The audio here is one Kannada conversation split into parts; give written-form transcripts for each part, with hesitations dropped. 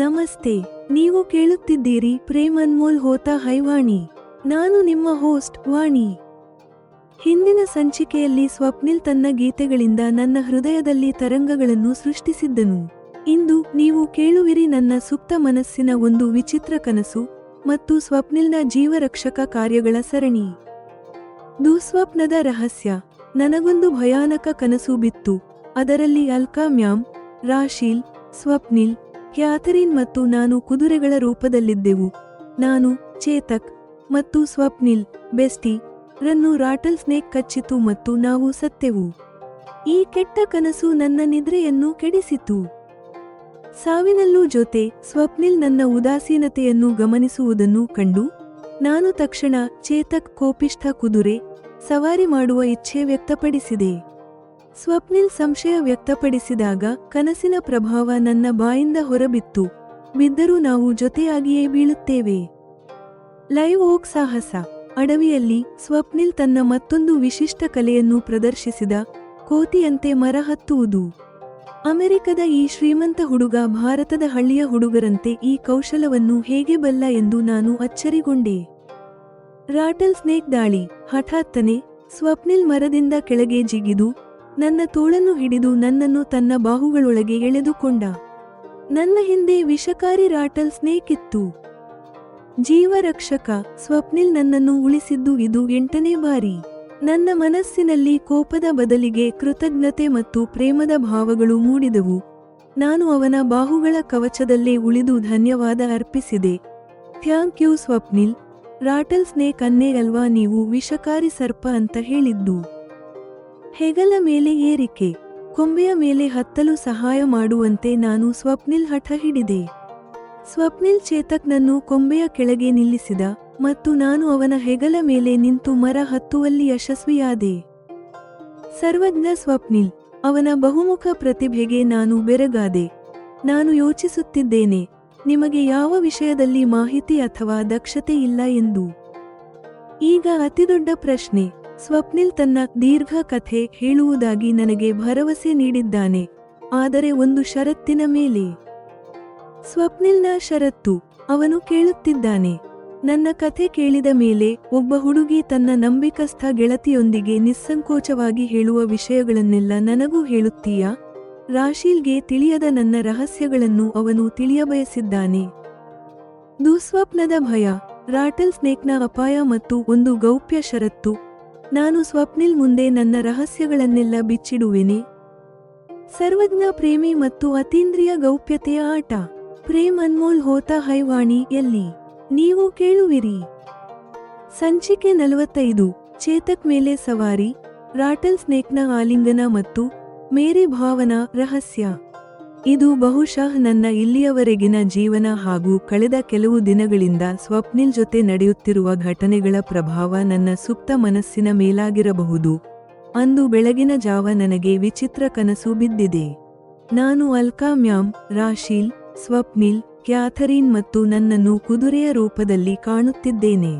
ನಮಸ್ತೆ. ನೀವು ಕೇಳುತ್ತಿದ್ದೀರಿ ಪ್ರೇಮ್ ಅನ್ಮೋಲ್ ಹೋತಾ ಹೈವಾಣಿ. ನಾನು ನಿಮ್ಮ ಹೋಸ್ಟ್ ವಾಣಿ. ಹಿಂದಿನ ಸಂಚಿಕೆಯಲ್ಲಿ ಸ್ವಪ್ನಿಲ್ ತನ್ನ ಗೀತೆಗಳಿಂದ ನನ್ನ ಹೃದಯದಲ್ಲಿ ತರಂಗಗಳನ್ನು ಸೃಷ್ಟಿಸಿದ್ದನು. ಇಂದು ನೀವು ಕೇಳುವಿರಿ ನನ್ನ ಸುಪ್ತ ಮನಸ್ಸಿನ ಒಂದು ವಿಚಿತ್ರ ಕನಸು ಮತ್ತು ಸ್ವಪ್ನಿಲ್ನ ಜೀವರಕ್ಷಕ ಕಾರ್ಯಗಳ ಸರಣಿ. ದುಸ್ವಪ್ನದ ರಹಸ್ಯ. ನನಗೊಂದು ಭಯಾನಕ ಕನಸು ಬಿತ್ತು. ಅದರಲ್ಲಿ ಅಲ್ಕಾ ಮ್ಯಾಮ್, ರಾಶೀಲ್, ಸ್ವಪ್ನಿಲ್, ಕ್ಯಾಥರಿನ್ ಮತ್ತು ನಾನು ಕುದುರೆಗಳ ರೂಪದಲ್ಲಿದ್ದೆವು. ನಾನು, ಚೇತಕ್ ಮತ್ತು ಸ್ವಪ್ನಿಲ್, ಬೆಸ್ಟಿ ರನ್ನು ರಾಟಲ್ ಸ್ನೇಕ್ ಕಚ್ಚಿತು ಮತ್ತು ನಾವು ಸತ್ತೆವು. ಈ ಕೆಟ್ಟ ಕನಸು ನನ್ನ ನಿದ್ರೆಯನ್ನು ಕೆಡಿಸಿತು. ಸಾವಿನಲ್ಲೂ ಜೊತೆ ಸ್ವಪ್ನಿಲ್ ನನ್ನ ಉದಾಸೀನತೆಯನ್ನು ಗಮನಿಸುವುದನ್ನು ಕಂಡು ನಾನು ತಕ್ಷಣ ಚೇತಕ್ ಕೋಪಿಷ್ಠ ಕುದುರೆ ಸವಾರಿ ಮಾಡುವ ಇಚ್ಛೆ ವ್ಯಕ್ತಪಡಿಸಿದೆ. ಸ್ವಪ್ನಿಲ್ ಸಂಶಯ ವ್ಯಕ್ತಪಡಿಸಿದಾಗ ಕನಸಿನ ಪ್ರಭಾವ ನನ್ನ ಬಾಯಿಂದ ಹೊರಬಿತ್ತು. ಬಿದ್ದರೂ ನಾವು ಜೊತೆಯಾಗಿಯೇ ಬೀಳುತ್ತೇವೆ. ಲೈವ್ ಓಕ್ ಸಾಹಸ. ಅಡವಿಯಲ್ಲಿ ಸ್ವಪ್ನಿಲ್ ತನ್ನ ಮತ್ತೊಂದು ವಿಶಿಷ್ಟ ಕಲೆಯನ್ನು ಪ್ರದರ್ಶಿಸಿದ, ಕೋತಿಯಂತೆ ಮರ ಹತ್ತುವುದು. ಅಮೆರಿಕದ ಈ ಶ್ರೀಮಂತ ಹುಡುಗ ಭಾರತದ ಹಳ್ಳಿಯ ಹುಡುಗರಂತೆ ಈ ಕೌಶಲವನ್ನು ಹೇಗೆ ಬಲ್ಲ ಎಂದು ನಾನು ಅಚ್ಚರಿಗೊಂಡೆ. ರಾಟಲ್ ಸ್ನೇಕ್ ದಾಳಿ. ಹಠಾತ್ತನೆ ಸ್ವಪ್ನಿಲ್ ಮರದಿಂದ ಕೆಳಗೆ ಜಿಗಿದು ನನ್ನ ತೋಳನ್ನು ಹಿಡಿದು ನನ್ನನ್ನು ತನ್ನ ಬಾಹುಗಳೊಳಗೆ ಎಳೆದುಕೊಂಡ. ನನ್ನ ಹಿಂದೆ ವಿಷಕಾರಿ ರಾಟಲ್ ಸ್ನೇಕ್ ಇತ್ತು. ಜೀವರಕ್ಷಕ. ಸ್ವಪ್ನಿಲ್ ನನ್ನನ್ನು ಉಳಿಸಿದ್ದು ಇದು 8ನೇ ಬಾರಿ. ನನ್ನ ಮನಸ್ಸಿನಲ್ಲಿ ಕೋಪದ ಬದಲಿಗೆ ಕೃತಜ್ಞತೆ ಮತ್ತು ಪ್ರೇಮದ ಭಾವಗಳು ಮೂಡಿದವು. ನಾನು ಅವನ ಬಾಹುಗಳ ಕವಚದಲ್ಲೇ ಉಳಿದು ಧನ್ಯವಾದ ಅರ್ಪಿಸಿದೆ. Thank you Swapnil. Rattle snake ಅನ್ನೇ ಅಲ್ವಾ ನೀವು ವಿಷಕಾರಿ ಸರ್ಪ ಅಂತ ಹೇಳಿದ್ದು. ಹೆಗಲ ಮೇಲೆ ಏರಿಕೆ. ಕೊಂಬೆಯ ಮೇಲೆ ಹತ್ತಲು ಸಹಾಯ ಮಾಡುವಂತೆ ನಾನು ಸ್ವಪ್ನಿಲ್ ಹಠ ಹಿಡಿದೆ. ಸ್ವಪ್ನಿಲ್ ಚೇತಕ್ನನ್ನು ಕೊಂಬೆಯ ಕೆಳಗೆ ನಿಲ್ಲಿಸಿದ ಮತ್ತು ನಾನು ಅವನ ಹೆಗಲ ಮೇಲೆ ನಿಂತು ಮರ ಹತ್ತುವಲ್ಲಿ ಯಶಸ್ವಿಯಾದೆ. ಸರ್ವಜ್ಞ ಸ್ವಪ್ನಿಲ್. ಅವನ ಬಹುಮುಖ ಪ್ರತಿಭೆಗೆ ನಾನು ಬೆರಗಾದೆ. ನಾನು ಯೋಚಿಸುತ್ತಿದ್ದೇನೆ, ನಿಮಗೆ ಯಾವ ವಿಷಯದಲ್ಲಿ ಮಾಹಿತಿ ಅಥವಾ ದಕ್ಷತೆ ಇಲ್ಲ ಎಂದು. ಈಗ ಅತಿದೊಡ್ಡ ಪ್ರಶ್ನೆ. ಸ್ವಪ್ನಿಲ್ ತನ್ನ ದೀರ್ಘ ಕಥೆ ಹೇಳುವುದಾಗಿ ನನಗೆ ಭರವಸೆ ನೀಡಿದ್ದಾನೆ, ಆದರೆ ಒಂದು ಷರತ್ತಿನ ಮೇಲೆ. ಸ್ವಪ್ನಿಲ್ನ ಷರತ್ತು. ಅವನು ಕೇಳುತ್ತಿದ್ದಾನೆ, ನನ್ನ ಕಥೆ ಕೇಳಿದ ಮೇಲೆ ಒಬ್ಬ ಹುಡುಗಿ ತನ್ನ ನಂಬಿಕಸ್ಥ ಗೆಳತಿಯೊಂದಿಗೆ ನಿಸ್ಸಂಕೋಚವಾಗಿ ಹೇಳುವ ವಿಷಯಗಳನ್ನೆಲ್ಲ ನನಗೂ ಹೇಳುತ್ತೀಯಾ? ರಾಶೀಲ್ಗೆ ತಿಳಿಯದ ನನ್ನ ರಹಸ್ಯಗಳನ್ನು ಅವನು ತಿಳಿಯಬಯಸಿದ್ದಾನೆ. ದುಸ್ವಪ್ನದ ಭಯ. ರಾಟಲ್ ಸ್ನೇಕ್ನ ಅಪಾಯ ಮತ್ತು ಒಂದು ಗೌಪ್ಯ ಷರತ್ತು. ನಾನು ಸ್ವಪ್ನಿಲ್ ಮುಂದೆ ನನ್ನ ರಹಸ್ಯಗಳನ್ನೆಲ್ಲ ಬಿಚ್ಚಿಡುವೆನೆ. ಸರ್ವಜ್ಞ ಪ್ರೇಮಿ ಮತ್ತು ಅತೀಂದ್ರಿಯ ಗೌಪ್ಯತೆಯ ಆಟ. ಪ್ರೇಮ್ ಅನ್ಮೋಲ್ ಹೋತಾ ಹೈವಾಣಿ ಯಲ್ಲಿ ನೀವು ಕೇಳುವಿರಿ. ಸಂಚಿಕೆ 45. ಚೇತಕ್ ಮೇಲೆ ಸವಾರಿ, ರಾಟಲ್ ಸ್ನೇಕ್ನ ಆಲಿಂಗನ ಮತ್ತು ಮೇರಿ ಭಾವನಾ ರಹಸ್ಯ. ಇದು ಬಹುಶಃ ನನ್ನ ಇಲ್ಲಿಯವರೆಗಿನ ಜೀವನ ಹಾಗೂ ಕಳೆದ ಕೆಲವು ದಿನಗಳಿಂದ ಸ್ವಪ್ನಿಲ್ ಜೊತೆ ನಡೆಯುತ್ತಿರುವ ಘಟನೆಗಳ ಪ್ರಭಾವ ನನ್ನ ಸುಪ್ತ ಮನಸ್ಸಿನ ಮೇಲಾಗಿರಬಹುದು. ಅಂದು ಬೆಳಗಿನ ಜಾವ ನನಗೆ ವಿಚಿತ್ರ ಕನಸು ಬಿದ್ದಿದೆ. ನಾನು ಅಲ್ಕಾ ಮ್ಯಾಮ್, ರಾಶೀಲ್, ಸ್ವಪ್ನಿಲ್, ಕ್ಯಾಥರಿನ್ ಮತ್ತು ನನ್ನನ್ನು ಕುದುರೆಯ ರೂಪದಲ್ಲಿ ಕಾಣುತ್ತಿದ್ದೇನೆ.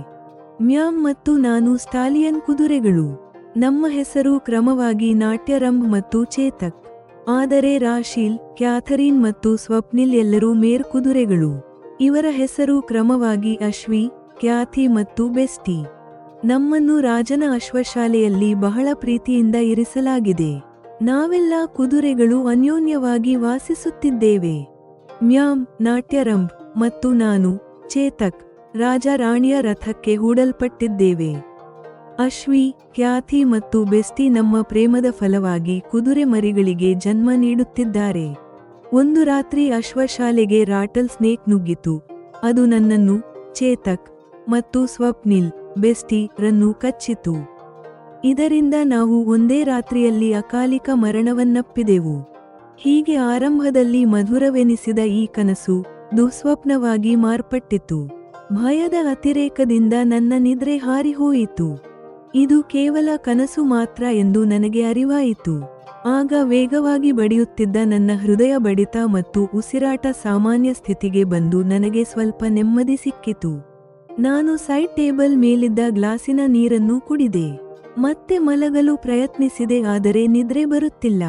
ಮ್ಯಾಮ್ ಮತ್ತು ನಾನು ಸ್ಟಾಲಿಯನ್ ಕುದುರೆಗಳು. ನಮ್ಮ ಹೆಸರು ಕ್ರಮವಾಗಿ ನಾಟ್ಯರಂಭ್ ಮತ್ತು ಚೇತಕ್. ಆದರೆ ರಾಶೀಲ್, ಕ್ಯಾಥರಿನ್ ಮತ್ತು ಸ್ವಪ್ನಿಲ್ ಎಲ್ಲರೂ ಮೇರ್ ಕುದುರೆಗಳು. ಇವರ ಹೆಸರು ಕ್ರಮವಾಗಿ ಅಶ್ವಿ, ಕ್ಯಾಥಿ ಮತ್ತು ಬೆಸ್ಟಿ. ನಮ್ಮನ್ನು ರಾಜನ ಅಶ್ವಶಾಲೆಯಲ್ಲಿ ಬಹಳ ಪ್ರೀತಿಯಿಂದ ಇರಿಸಲಾಗಿದೆ. ನಾವೆಲ್ಲ ಕುದುರೆಗಳು ಅನ್ಯೋನ್ಯವಾಗಿ ವಾಸಿಸುತ್ತಿದ್ದೇವೆ. ಮ್ಯಾಮ್, ನಾಟ್ಯರಂಭ್ ಮತ್ತು ನಾನು, ಚೇತಕ್, ರಾಜ ರಾಣಿಯ ರಥಕ್ಕೆ ಹೂಡಲ್ಪಟ್ಟಿದ್ದೇವೆ. ಅಶ್ವಿ, ಕ್ಯಾಥಿ ಮತ್ತು ಬೆಸ್ಟಿ ನಮ್ಮ ಪ್ರೇಮದ ಫಲವಾಗಿ ಕುದುರೆ ಮರಿಗಳಿಗೆ ಜನ್ಮ ನೀಡುತ್ತಿದ್ದಾರೆ. ಒಂದು ರಾತ್ರಿ ಅಶ್ವಶಾಲೆಗೆ ರಾಟಲ್ ಸ್ನೇಕ್ ನುಗ್ಗಿತು. ಅದು ನನ್ನನ್ನು, ಚೇತಕ್ ಮತ್ತು ಸ್ವಪ್ನಿಲ್, ಬೆಸ್ಟಿ ರನ್ನು ಕಚ್ಚಿತು. ಇದರಿಂದ ನಾವು ಒಂದೇ ರಾತ್ರಿಯಲ್ಲಿ ಅಕಾಲಿಕ ಮರಣವನ್ನಪ್ಪಿದೆವು. ಹೀಗೆ ಆರಂಭದಲ್ಲಿ ಮಧುರವೆನಿಸಿದ ಈ ಕನಸು ದುಸ್ವಪ್ನವಾಗಿ ಮಾರ್ಪಟ್ಟಿತು. ಭಯದ ಅತಿರೇಕದಿಂದ ನನ್ನ ನಿದ್ರೆ ಹಾರಿಹೋಯಿತು. ಇದು ಕೇವಲ ಕನಸು ಮಾತ್ರ ಎಂದು ನನಗೆ ಅರಿವಾಯಿತು. ಆಗ ವೇಗವಾಗಿ ಬಡಿಯುತ್ತಿದ್ದ ನನ್ನ ಹೃದಯ ಬಡಿತ ಮತ್ತು ಉಸಿರಾಟ ಸಾಮಾನ್ಯ ಸ್ಥಿತಿಗೆ ಬಂದು ನನಗೆ ಸ್ವಲ್ಪ ನೆಮ್ಮದಿ ಸಿಕ್ಕಿತು. ನಾನು ಸೈಡ್ ಟೇಬಲ್ ಮೇಲಿದ್ದ ಗ್ಲಾಸಿನ ನೀರನ್ನು ಕುಡಿದೆ. ಮತ್ತೆ ಮಲಗಲು ಪ್ರಯತ್ನಿಸಿದೆ, ಆದರೆ ನಿದ್ರೆ ಬರುತ್ತಿಲ್ಲ.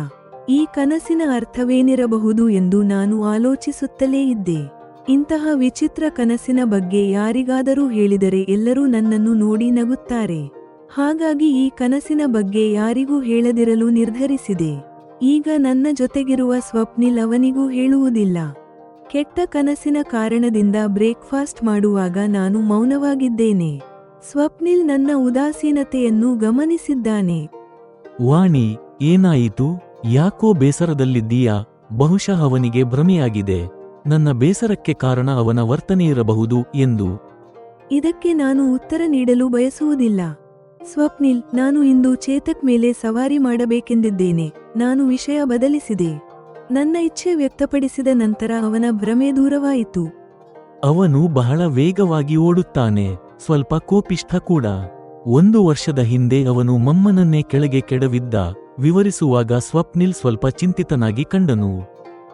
ಈ ಕನಸಿನ ಅರ್ಥವೇನಿರಬಹುದು ಎಂದು ನಾನು ಆಲೋಚಿಸುತ್ತಲೇ ಇದ್ದೆ. ಇಂತಹ ವಿಚಿತ್ರ ಕನಸಿನ ಬಗ್ಗೆ ಯಾರಿಗಾದರೂ ಹೇಳಿದರೆ ಎಲ್ಲರೂ ನನ್ನನ್ನು ನೋಡಿ ನಗುತ್ತಾರೆ. ಹಾಗಾಗಿ ಈ ಕನಸಿನ ಬಗ್ಗೆ ಯಾರಿಗೂ ಹೇಳದಿರಲು ನಿರ್ಧರಿಸಿದೆ. ಈಗ ನನ್ನ ಜೊತೆಗಿರುವ ಸ್ವಪ್ನಿಲ್ ಅವನಿಗೂ ಹೇಳುವುದಿಲ್ಲ. ಕೆಟ್ಟ ಕನಸಿನ ಕಾರಣದಿಂದ ಬ್ರೇಕ್ಫಾಸ್ಟ್ ಮಾಡುವಾಗ ನಾನು ಮೌನವಾಗಿದ್ದೇನೆ. ಸ್ವಪ್ನಿಲ್ ನನ್ನ ಉದಾಸೀನತೆಯನ್ನು ಗಮನಿಸಿದ್ದಾನೆ. ವಾಣಿ, ಏನಾಯಿತು? ಯಾಕೋ ಬೇಸರದಲ್ಲಿದ್ದೀಯಾ? ಬಹುಶಃ ಅವನಿಗೆ ಭ್ರಮೆಯಾಗಿದೆ. ನನ್ನ ಬೇಸರಕ್ಕೆ ಕಾರಣ ಅವನ ವರ್ತನೆ ಇರಬಹುದು ಎಂದು. ಇದಕ್ಕೆ ನಾನು ಉತ್ತರ ನೀಡಲು ಬಯಸುವುದಿಲ್ಲ. ಸ್ವಪ್ನಿಲ್, ನಾನು ಇಂದು ಚೇತಕ್ ಮೇಲೆ ಸವಾರಿ ಮಾಡಬೇಕೆಂದಿದ್ದೇನೆ. ನಾನು ವಿಷಯ ಬದಲಿಸಿದೆ. ನನ್ನ ಇಚ್ಛೆ ವ್ಯಕ್ತಪಡಿಸಿದ ನಂತರ ಅವನ ಭ್ರಮೆ ದೂರವಾಯಿತು. ಅವನು ಬಹಳ ವೇಗವಾಗಿ ಓಡುತ್ತಾನೆ, ಸ್ವಲ್ಪ ಕೋಪಿಷ್ಠ ಕೂಡ. 1 ವರ್ಷದ ಹಿಂದೆ ಅವನು ಮಮ್ಮನನ್ನೇ ಕೆಳಗೆ ಕೆಡವಿದ್ದ. ವಿವರಿಸುವಾಗ ಸ್ವಪ್ನಿಲ್ ಸ್ವಲ್ಪ ಚಿಂತಿತನಾಗಿ ಕಂಡನು.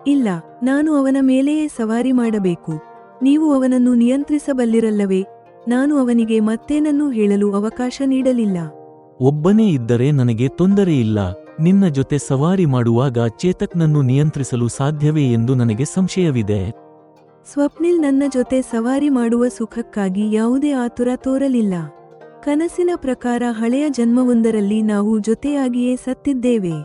ಇಲ್ಲ, ನಾನು ಅವನ ಮೇಲೆಯೇ ಸವಾರಿ ಮಾಡಬೇಕು. ನೀವು ಅವನನ್ನು ನಿಯಂತ್ರಿಸಬಲ್ಲಿರಲ್ಲವೇ? ನಾನು ಅವನಿಗೆ ಮತ್ತೇನನ್ನೂ ಹೇಳಲು ಅವಕಾಶ ನೀಡಲಿಲ್ಲ. ಒಬ್ಬನೇ ಇದ್ದರೆ ನನಗೆ ತೊಂದರೆಯಿಲ್ಲ. ನಿನ್ನ ಜೊತೆ ಸವಾರಿ ಮಾಡುವಾಗ ಚೇತಕ್ನನ್ನು ನಿಯಂತ್ರಿಸಲು ಸಾಧ್ಯವೇ ಎಂದು ನನಗೆ ಸಂಶಯವಿದೆ. ಸ್ವಪ್ನಿಲ್ ನನ್ನ ಜೊತೆ ಸವಾರಿ ಮಾಡುವ ಸುಖಕ್ಕಾಗಿ ಯಾವುದೇ ಆತುರ ತೋರಲಿಲ್ಲ. ಕನಸಿನ ಪ್ರಕಾರ ಹಳೆಯ ಜನ್ಮವೊಂದರಲ್ಲಿ ನಾವು ಜೊತೆಯಾಗಿಯೇ ಸತ್ತಿದ್ದೇವೆ.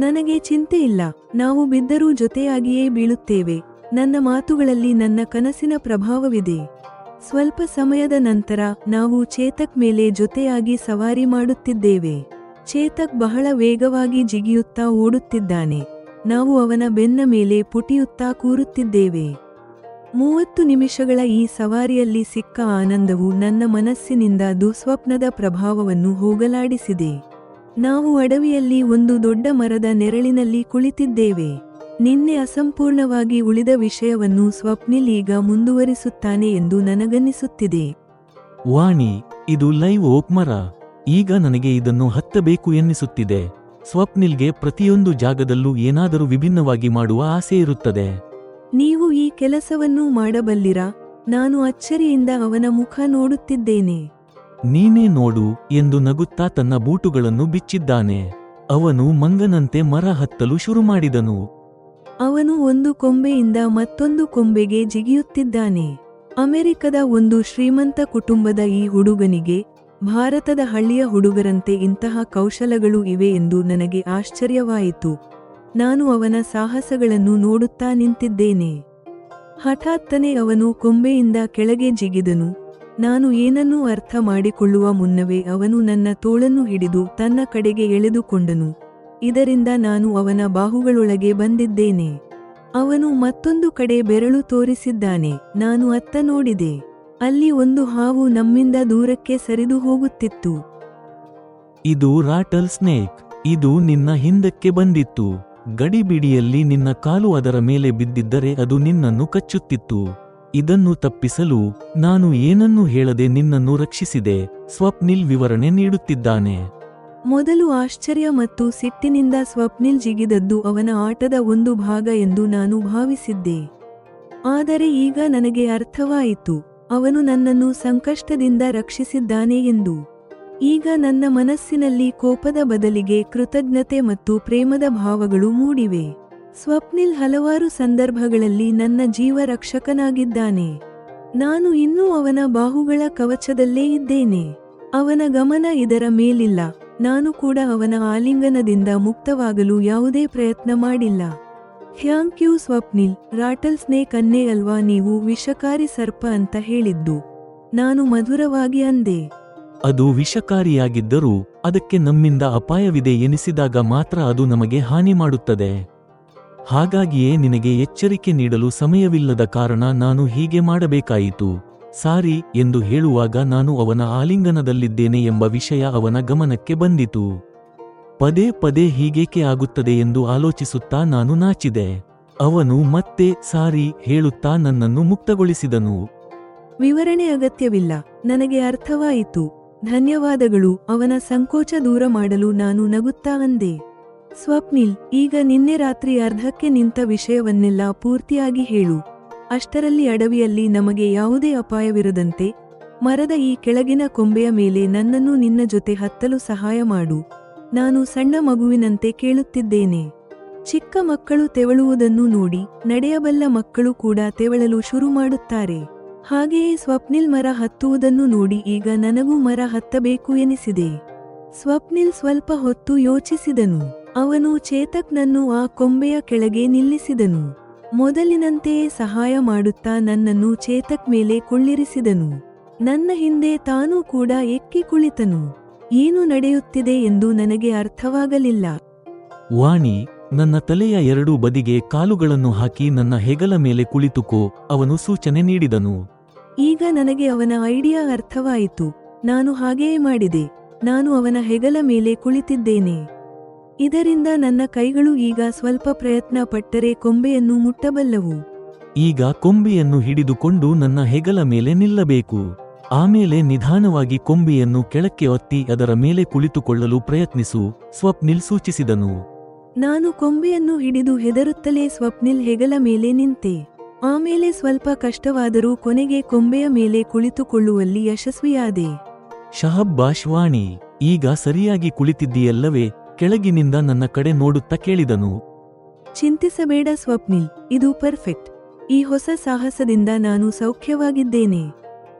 ನನಗೆ ಚಿಂತೆ ಇಲ್ಲ, ನಾವು ಬಿದ್ದರೂ ಜೊತೆಯಾಗಿಯೇ ಬೀಳುತ್ತೇವೆ. ನನ್ನ ಮಾತುಗಳಲ್ಲಿ ನನ್ನ ಕನಸಿನ ಪ್ರಭಾವವಿದೆ. ಸ್ವಲ್ಪ ಸಮಯದ ನಂತರ ನಾವು ಚೇತಕ್ ಮೇಲೆ ಜೊತೆಯಾಗಿ ಸವಾರಿ ಮಾಡುತ್ತಿದ್ದೇವೆ. ಚೇತಕ್ ಬಹಳ ವೇಗವಾಗಿ ಜಿಗಿಯುತ್ತಾ ಓಡುತ್ತಿದ್ದಾನೆ. ನಾವು ಅವನ ಬೆನ್ನ ಮೇಲೆ ಪುಟಿಯುತ್ತಾ ಕೂರುತ್ತಿದ್ದೇವೆ. 30 ನಿಮಿಷಗಳ ಈ ಸವಾರಿಯಲ್ಲಿ ಸಿಕ್ಕ ಆನಂದವು ನನ್ನ ಮನಸ್ಸಿನಿಂದ ದುಸ್ವಪ್ನದ ಪ್ರಭಾವವನ್ನು ಹೋಗಲಾಡಿಸಿದೆ. ನಾವು ಅಡವಿಯಲ್ಲಿ ಒಂದು ದೊಡ್ಡ ಮರದ ನೆರಳಿನಲ್ಲಿ ಕುಳಿತಿದ್ದೇವೆ. ನಿನ್ನೆ ಅಸಂಪೂರ್ಣವಾಗಿ ಉಳಿದ ವಿಷಯವನ್ನು ಸ್ವಪ್ನಿಲ್ ಈಗ ಮುಂದುವರಿಸುತ್ತಾನೆ ಎಂದು ನನಗನ್ನಿಸುತ್ತಿದೆ. ವಾಣಿ, ಇದು ಲೈವ್ ಓಕ್ ಮರ. ಈಗ ನನಗೆ ಇದನ್ನು ಹತ್ತಬೇಕು ಎನ್ನಿಸುತ್ತಿದೆ. ಸ್ವಪ್ನಿಲ್ಗೆ ಪ್ರತಿಯೊಂದು ಜಾಗದಲ್ಲೂ ಏನಾದರೂ ವಿಭಿನ್ನವಾಗಿ ಮಾಡುವ ಆಸೆ ಇರುತ್ತದೆ. ನೀವು ಈ ಕೆಲಸವನ್ನೂ ಮಾಡಬಲ್ಲಿರಾ? ನಾನು ಅಚ್ಚರಿಯಿಂದ ಅವನ ಮುಖ ನೋಡುತ್ತಿದ್ದೇನೆ. ನೀನೇ ನೋಡು ಎಂದು ನಗುತ್ತಾ ತನ್ನ ಬೂಟುಗಳನ್ನು ಬಿಚ್ಚಿದ್ದಾನೆ. ಅವನು ಮಂಗನಂತೆ ಮರ ಹತ್ತಲು ಶುರುಮಾಡಿದನು. ಅವನು ಒಂದು ಕೊಂಬೆಯಿಂದ ಮತ್ತೊಂದು ಕೊಂಬೆಗೆ ಜಿಗಿಯುತ್ತಿದ್ದಾನೆ. ಅಮೆರಿಕದ ಒಂದು ಶ್ರೀಮಂತ ಕುಟುಂಬದ ಈ ಹುಡುಗನಿಗೆ ಭಾರತದ ಹಳ್ಳಿಯ ಹುಡುಗರಂತೆ ಇಂತಹ ಕೌಶಲಗಳು ಇವೆ ಎಂದು ನನಗೆ ಆಶ್ಚರ್ಯವಾಯಿತು. ನಾನು ಅವನ ಸಾಹಸಗಳನ್ನು ನೋಡುತ್ತಾ ನಿಂತಿದ್ದೇನೆ. ಹಠಾತ್ತನೆ ಅವನು ಕೊಂಬೆಯಿಂದ ಕೆಳಗೆ ಜಿಗಿದನು. ನಾನು ಏನನ್ನೂ ಅರ್ಥ ಮಾಡಿಕೊಳ್ಳುವ ಮುನ್ನವೇ ಅವನು ನನ್ನ ತೋಳನ್ನು ಹಿಡಿದು ತನ್ನ ಕಡೆಗೆ ಎಳೆದುಕೊಂಡನು. ಇದರಿಂದ ನಾನು ಅವನ ಬಾಹುಗಳೊಳಗೆ ಬಂದಿದ್ದೇನೆ. ಅವನು ಮತ್ತೊಂದು ಕಡೆ ಬೆರಳು ತೋರಿಸಿದ್ದಾನೆ. ನಾನು ಅತ್ತ ನೋಡಿದೆ. ಅಲ್ಲಿ ಒಂದು ಹಾವು ನಮ್ಮಿಂದ ದೂರಕ್ಕೆ ಸರಿದು ಹೋಗುತ್ತಿತ್ತು. ಇದು ರಾಟಲ್ ಸ್ನೇಕ್. ಇದು ನಿನ್ನ ಹಿಂದಕ್ಕೆ ಬಂದಿತ್ತು. ಗಡಿಬಿಡಿಯಲ್ಲಿ ನಿನ್ನ ಕಾಲು ಅದರ ಮೇಲೆ ಬಿದ್ದಿದ್ದರೆ ಅದು ನಿನ್ನನ್ನು ಕಚ್ಚುತ್ತಿತ್ತು. ಇದನ್ನು ತಪ್ಪಿಸಲು ನಾನು ಏನನ್ನೂ ಹೇಳದೆ ನಿನ್ನನ್ನು ರಕ್ಷಿಸಿದೆ. ಸ್ವಪ್ನಿಲ್ ವಿವರಣೆ ನೀಡುತ್ತಿದ್ದಾನೆ. ಮೊದಲು ಆಶ್ಚರ್ಯ ಮತ್ತು ಸಿಟ್ಟಿನಿಂದ ಸ್ವಪ್ನಿಲ್ ಜಿಗಿದದ್ದು ಅವನ ಆಟದ ಒಂದು ಭಾಗ ಎಂದು ನಾನು ಭಾವಿಸಿದ್ದೆ. ಆದರೆ ಈಗ ನನಗೆ ಅರ್ಥವಾಯಿತು, ಅವನು ನನ್ನನ್ನು ಸಂಕಷ್ಟದಿಂದ ರಕ್ಷಿಸಿದ್ದಾನೆ ಎಂದು. ಈಗ ನನ್ನ ಮನಸ್ಸಿನಲ್ಲಿ ಕೋಪದ ಬದಲಿಗೆ ಕೃತಜ್ಞತೆ ಮತ್ತು ಪ್ರೇಮದ ಭಾವಗಳು ಮೂಡಿವೆ. ಸ್ವಪ್ನಿಲ್ ಹಲವಾರು ಸಂದರ್ಭಗಳಲ್ಲಿ ನನ್ನ ಜೀವ ರಕ್ಷಕನಾಗಿದ್ದಾನೆ. ನಾನು ಇನ್ನೂ ಅವನ ಬಾಹುಗಳ ಕವಚದಲ್ಲೇ ಇದ್ದೇನೆ. ಅವನ ಗಮನ ಇದರ ಮೇಲಿಲ್ಲ. ನಾನು ಕೂಡ ಅವನ ಆಲಿಂಗನದಿಂದ ಮುಕ್ತವಾಗಲು ಯಾವುದೇ ಪ್ರಯತ್ನ ಮಾಡಿಲ್ಲ. Thank you Swapnil. Rattle snake ಅನ್ನೇ ಅಲ್ವಾ ನೀವು ವಿಷಕಾರಿ ಸರ್ಪ ಅಂತ ಹೇಳಿದ್ದು? ನಾನು ಮಧುರವಾಗಿ ಅಂದೆ. ಅದು ವಿಷಕಾರಿಯಾಗಿದ್ದರೂ ಅದಕ್ಕೆ ನಮ್ಮಿಂದ ಅಪಾಯವಿದೆ ಎನಿಸಿದಾಗ ಮಾತ್ರ ಅದು ನಮಗೆ ಹಾನಿ ಮಾಡುತ್ತದೆ. ಹಾಗಾಗಿಯೇ ನಿನಗೆ ಎಚ್ಚರಿಕೆ ನೀಡಲು ಸಮಯವಿಲ್ಲದ ಕಾರಣ ನಾನು ಹೀಗೆ ಮಾಡಬೇಕಾಯಿತು. ಸಾರಿ ಎಂದು ಹೇಳುವಾಗ ನಾನು ಅವನ ಆಲಿಂಗನದಲ್ಲಿದ್ದೇನೆ ಎಂಬ ವಿಷಯ ಅವನ ಗಮನಕ್ಕೆ ಬಂದಿತು. ಪದೇ ಪದೇ ಹೀಗೇಕೆ ಆಗುತ್ತದೆ ಎಂದು ಆಲೋಚಿಸುತ್ತಾ ನಾನು ನಾಚಿದೆ. ಅವನು ಮತ್ತೆ ಸಾರಿ ಹೇಳುತ್ತಾ ನನ್ನನ್ನು ಮುಕ್ತಗೊಳಿಸಿದನು. ವಿವರಣೆ ಅಗತ್ಯವಿಲ್ಲ, ನನಗೆ ಅರ್ಥವಾಯಿತು. ಧನ್ಯವಾದಗಳು. ಅವನ ಸಂಕೋಚ ದೂರ ಮಾಡಲು ನಾನು ನಗುತ್ತಾ ಅಂದೆ. ಸ್ವಪ್ನಿಲ್, ಈಗ ನಿನ್ನೆ ರಾತ್ರಿ ಅರ್ಧಕ್ಕೆ ನಿಂತ ವಿಷಯವನ್ನೆಲ್ಲ ಪೂರ್ತಿಯಾಗಿ ಹೇಳು. ಅಷ್ಟರಲ್ಲಿ ಅಡವಿಯಲ್ಲಿ ನಮಗೆ ಯಾವುದೇ ಅಪಾಯವಿರದಂತೆ ಮರದ ಈ ಕೆಳಗಿನ ಕೊಂಬೆಯ ಮೇಲೆ ನನ್ನನ್ನು ನಿನ್ನ ಜೊತೆ ಹತ್ತಲು ಸಹಾಯ ಮಾಡು. ನಾನು ಸಣ್ಣ ಮಗುವಿನಂತೆ ಕೇಳುತ್ತಿದ್ದೇನೆ. ಚಿಕ್ಕ ಮಕ್ಕಳು ತೆವಳುವುದನ್ನು ನೋಡಿ ನಡೆಯಬಲ್ಲ ಮಕ್ಕಳು ಕೂಡ ತೆವಳಲು ಶುರು ಮಾಡುತ್ತಾರೆ. ಹಾಗೆಯೇ ಸ್ವಪ್ನಿಲ್ ಮರ ಹತ್ತುವುದನ್ನು ನೋಡಿ ಈಗ ನನಗೂ ಮರ ಹತ್ತಬೇಕು ಎನಿಸಿದೆ. ಸ್ವಪ್ನಿಲ್ ಸ್ವಲ್ಪ ಹೊತ್ತು ಯೋಚಿಸಿದನು. ಅವನು ಚೇತಕ್ನನ್ನು ಆ ಕೊಂಬೆಯ ಕೆಳಗೆ ನಿಲ್ಲಿಸಿದನು. ಮೊದಲಿನಂತೆಯೇ ಸಹಾಯ ಮಾಡುತ್ತಾ ನನ್ನನ್ನು ಚೇತಕ್ ಮೇಲೆ ಕುಳ್ಳಿರಿಸಿದನು. ನನ್ನ ಹಿಂದೆ ತಾನೂ ಕೂಡ ಎಕ್ಕಿ ಕುಳಿತನು. ಏನು ನಡೆಯುತ್ತಿದೆ ಎಂದು ನನಗೆ ಅರ್ಥವಾಗಲಿಲ್ಲ. ವಾಣಿ, ನನ್ನ ತಲೆಯ ಎರಡೂ ಬದಿಗೆ ಕಾಲುಗಳನ್ನು ಹಾಕಿ ನನ್ನ ಹೆಗಲ ಮೇಲೆ ಕುಳಿತುಕೋ, ಅವನು ಸೂಚನೆ ನೀಡಿದನು. ಈಗ ನನಗೆ ಅವನ ಐಡಿಯಾ ಅರ್ಥವಾಯಿತು. ನಾನು ಹಾಗೆಯೇ ಮಾಡಿದೆ. ನಾನು ಅವನ ಹೆಗಲ ಮೇಲೆ ಕುಳಿತಿದ್ದೇನೆ. ಇದರಿಂದ ನನ್ನ ಕೈಗಳು ಈಗ ಸ್ವಲ್ಪ ಪ್ರಯತ್ನ ಪಟ್ಟರೆ ಕೊಂಬೆಯನ್ನು ಮುಟ್ಟಬಲ್ಲವು. ಈಗ ಕೊಂಬೆಯನ್ನು ಹಿಡಿದುಕೊಂಡು ನನ್ನ ಹೆಗಲ ಮೇಲೆ ನಿಲ್ಲಬೇಕು. ಆಮೇಲೆ ನಿಧಾನವಾಗಿ ಕೊಂಬೆಯನ್ನು ಕೆಳಕ್ಕೆ ಒತ್ತಿ ಅದರ ಮೇಲೆ ಕುಳಿತುಕೊಳ್ಳಲು ಪ್ರಯತ್ನಿಸು, ಸ್ವಪ್ನಿಲ್ ಸೂಚಿಸಿದನು. ನಾನು ಕೊಂಬೆಯನ್ನು ಹಿಡಿದು ಹೆದರುತ್ತಲೇ ಸ್ವಪ್ನಿಲ್ ಹೆಗಲ ಮೇಲೆ ನಿಂತೆ. ಆಮೇಲೆ ಸ್ವಲ್ಪ ಕಷ್ಟವಾದರೂ ಕೊನೆಗೆ ಕೊಂಬೆಯ ಮೇಲೆ ಕುಳಿತುಕೊಳ್ಳುವಲ್ಲಿ ಯಶಸ್ವಿಯಾದೆ. ಶಹಬ್ಬಾಷ್ ವಾಣಿ, ಈಗ ಸರಿಯಾಗಿ ಕುಳಿತಿದ್ದೀಯಲ್ಲವೇ? ಕೆಳಗಿನಿಂದ ನನ್ನ ಕಡೆ ನೋಡುತ್ತಾ ಕೇಳಿದನು. ಚಿಂತಿಸಬೇಡ ಸ್ವಪ್ನಿಲ್, ಇದು ಪರ್ಫೆಕ್ಟ್. ಈ ಹೊಸ ಸಾಹಸದಿಂದ ನಾನು ಸೌಖ್ಯವಾಗಿದ್ದೇನೆ.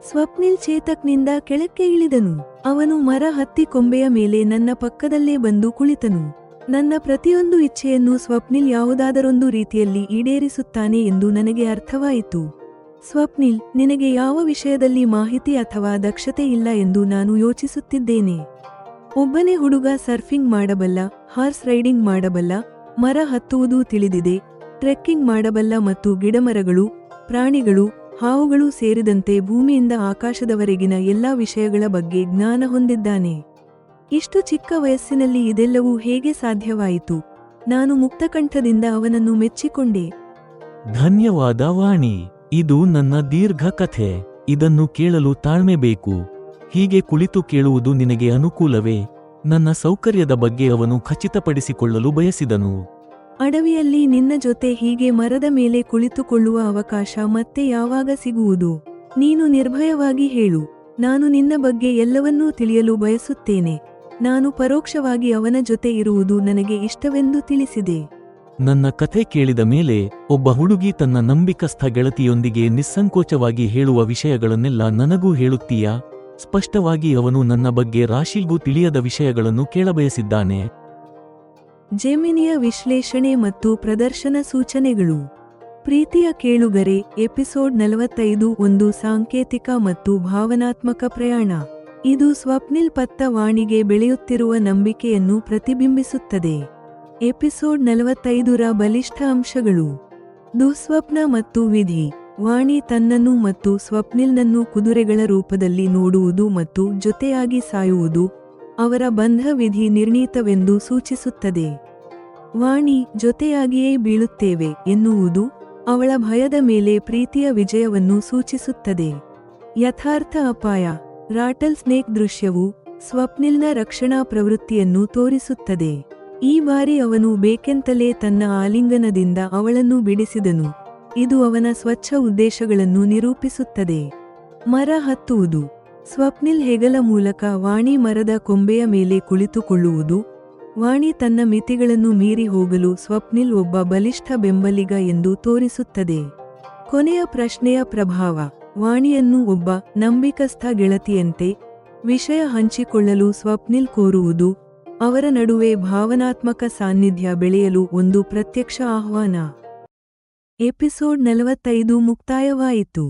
ಸ್ವಪ್ನಿಲ್ ಚೇತಕ್ನಿಂದ ಕೆಳಕ್ಕೆ ಇಳಿದನು. ಅವನು ಮರ ಹತ್ತಿ ಕೊಂಬೆಯ ಮೇಲೆ ನನ್ನ ಪಕ್ಕದಲ್ಲೇ ಬಂದು ಕುಳಿತನು. ನನ್ನ ಪ್ರತಿಯೊಂದು ಇಚ್ಛೆಯನ್ನು ಸ್ವಪ್ನಿಲ್ ಯಾವುದಾದರೊಂದು ರೀತಿಯಲ್ಲಿ ಈಡೇರಿಸುತ್ತಾನೆ ಎಂದು ನನಗೆ ಅರ್ಥವಾಯಿತು. ಸ್ವಪ್ನಿಲ್, ನಿನಗೆ ಯಾವ ವಿಷಯದಲ್ಲಿ ಮಾಹಿತಿ ಅಥವಾ ದಕ್ಷತೆ ಇಲ್ಲ ಎಂದು ನಾನು ಯೋಚಿಸುತ್ತಿದ್ದೇನೆ. ಒಬ್ಬನೇ ಹುಡುಗ ಸರ್ಫಿಂಗ್ ಮಾಡಬಲ್ಲ, ಹಾರ್ಸ್ ರೈಡಿಂಗ್ ಮಾಡಬಲ್ಲ, ಮರ ಹತ್ತುವುದು ತಿಳಿದಿದೆ, ಟ್ರೆಕ್ಕಿಂಗ್ ಮಾಡಬಲ್ಲ ಮತ್ತು ಗಿಡಮರಗಳು, ಪ್ರಾಣಿಗಳು, ಹಾವುಗಳು ಸೇರಿದಂತೆ ಭೂಮಿಯಿಂದ ಆಕಾಶದವರೆಗಿನ ಎಲ್ಲಾ ವಿಷಯಗಳ ಬಗ್ಗೆ ಜ್ಞಾನ ಹೊಂದಿದ್ದಾನೆ. ಇಷ್ಟು ಚಿಕ್ಕ ವಯಸ್ಸಿನಲ್ಲಿ ಇದೆಲ್ಲವೂ ಹೇಗೆ ಸಾಧ್ಯವಾಯಿತು? ನಾನು ಮುಕ್ತಕಂಠದಿಂದ ಅವನನ್ನು ಮೆಚ್ಚಿಕೊಂಡೆ. ಧನ್ಯವಾದ ವಾಣಿ, ಇದು ನನ್ನ ದೀರ್ಘ ಕಥೆ. ಇದನ್ನು ಕೇಳಲು ತಾಳ್ಮೆ ಬೇಕು. ಹೀಗೆ ಕುಳಿತು ಕೇಳುವುದು ನಿನಗೆ ಅನುಕೂಲವೇ? ನನ್ನ ಸೌಕರ್ಯದ ಬಗ್ಗೆ ಅವನು ಖಚಿತಪಡಿಸಿಕೊಳ್ಳಲು ಬಯಸಿದನು. ಅಡವಿಯಲ್ಲಿ ನಿನ್ನ ಜೊತೆ ಹೀಗೆ ಮರದ ಮೇಲೆ ಕುಳಿತುಕೊಳ್ಳುವ ಅವಕಾಶ ಮತ್ತೆ ಯಾವಾಗ ಸಿಗುವುದು? ನೀನು ನಿರ್ಭಯವಾಗಿ ಹೇಳು. ನಾನು ನಿನ್ನ ಬಗ್ಗೆ ಎಲ್ಲವನ್ನೂ ತಿಳಿಯಲು ಬಯಸುತ್ತೇನೆ. ನಾನು ಪರೋಕ್ಷವಾಗಿ ಅವನ ಜೊತೆ ಇರುವುದು ನನಗೆ ಇಷ್ಟವೆಂದು ತಿಳಿಸಿದೆ. ನನ್ನ ಕಥೆ ಕೇಳಿದ ಮೇಲೆ ಒಬ್ಬ ಹುಡುಗಿ ತನ್ನ ನಂಬಿಕಸ್ಥ ಗೆಳತಿಯೊಂದಿಗೆ ನಿಸ್ಸಂಕೋಚವಾಗಿ ಹೇಳುವ ವಿಷಯಗಳನ್ನೆಲ್ಲ ನನಗೂ ಹೇಳುತ್ತೀಯಾ? ಸ್ಪಷ್ಟವಾಗಿ ಅವನು ನನ್ನ ಬಗ್ಗೆ ರಾಶಿಲ್ಗೂ ತಿಳಿಯದ ವಿಷಯಗಳನ್ನು ಕೇಳಬಯಸಿದ್ದಾನೆ. ಜೆಮಿನಿಯ ವಿಶ್ಲೇಷಣೆ ಮತ್ತು ಪ್ರದರ್ಶನ ಸೂಚನೆಗಳು. ಪ್ರೀತಿಯ ಕೇಳುಗರೆ, ಎಪಿಸೋಡ್ 45 ಒಂದು ಸಾಂಕೇತಿಕ ಮತ್ತು ಭಾವನಾತ್ಮಕ ಪ್ರಯಾಣ. ಇದು ಸ್ವಪ್ನಿಲ್ ಪತ್ತ ವಾಣಿಗೆ ಬೆಳೆಯುತ್ತಿರುವ ನಂಬಿಕೆಯನ್ನು ಪ್ರತಿಬಿಂಬಿಸುತ್ತದೆ. ಎಪಿಸೋಡ್ 45ರ ಬಲಿಷ್ಠ ಅಂಶಗಳು. ದುಃಸ್ವಪ್ನ ಮತ್ತು ವಿಧಿ. ವಾಣಿ ತನ್ನನ್ನು ಮತ್ತು ಸ್ವಪ್ನಿಲ್ನನ್ನು ಕುದುರೆಗಳ ರೂಪದಲ್ಲಿ ನೋಡುವುದು ಮತ್ತು ಜೊತೆಯಾಗಿ ಸಾಯುವುದು ಅವರ ಬಂಧ ವಿಧಿ ನಿರ್ಣೀತವೆಂದು ಸೂಚಿಸುತ್ತದೆ. ವಾಣಿ ಜೊತೆಯಾಗಿಯೇ ಬೀಳುತ್ತೇವೆ ಎನ್ನುವುದು ಅವಳ ಭಯದ ಮೇಲೆ ಪ್ರೀತಿಯ ವಿಜಯವನ್ನು ಸೂಚಿಸುತ್ತದೆ. ಯಥಾರ್ಥ ಅಪಾಯ. ರಾಟಲ್ ಸ್ನೇಕ್ ದೃಶ್ಯವು ಸ್ವಪ್ನಿಲ್ನ ರಕ್ಷಣಾ ಪ್ರವೃತ್ತಿಯನ್ನು ತೋರಿಸುತ್ತದೆ. ಈ ಬಾರಿ ಅವನು ಬೇಕೆಂತಲೇ ತನ್ನ ಆಲಿಂಗನದಿಂದ ಅವಳನ್ನು ಬಿಡಿಸಿದನು. ಇದು ಅವನ ಸ್ವಚ್ಛ ಉದ್ದೇಶಗಳನ್ನು ನಿರೂಪಿಸುತ್ತದೆ. ಮರ ಹತ್ತುವುದು. ಸ್ವಪ್ನಿಲ್ ಹೆಗಲ ಮೂಲಕ ವಾಣಿ ಮರದ ಕೊಂಬೆಯ ಮೇಲೆ ಕುಳಿತುಕೊಳ್ಳುವುದು. ವಾಣಿ ತನ್ನ ಮಿತಿಗಳನ್ನು ಮೀರಿ ಹೋಗಲು ಸ್ವಪ್ನಿಲ್ ಒಬ್ಬ ಬಲಿಷ್ಠ ಬೆಂಬಲಿಗ ಎಂದು ತೋರಿಸುತ್ತದೆ. ಕೊನೆಯ ಪ್ರಶ್ನೆಯ ಪ್ರಭಾವ. ವಾಣಿಯನ್ನು ಒಬ್ಬ ನಂಬಿಕಸ್ಥ ಗೆಳತಿಯಂತೆ ವಿಷಯ ಹಂಚಿಕೊಳ್ಳಲು ಸ್ವಪ್ನಿಲ್ ಕೋರುವುದು ಅವರ ನಡುವೆ ಭಾವನಾತ್ಮಕ ಸಾನ್ನಿಧ್ಯ ಬೆಳೆಯಲು ಒಂದು ಪ್ರತ್ಯಕ್ಷ ಆಹ್ವಾನ. ಎಪಿಸೋಡ್ 45 ಮುಕ್ತಾಯವಾಯಿತು.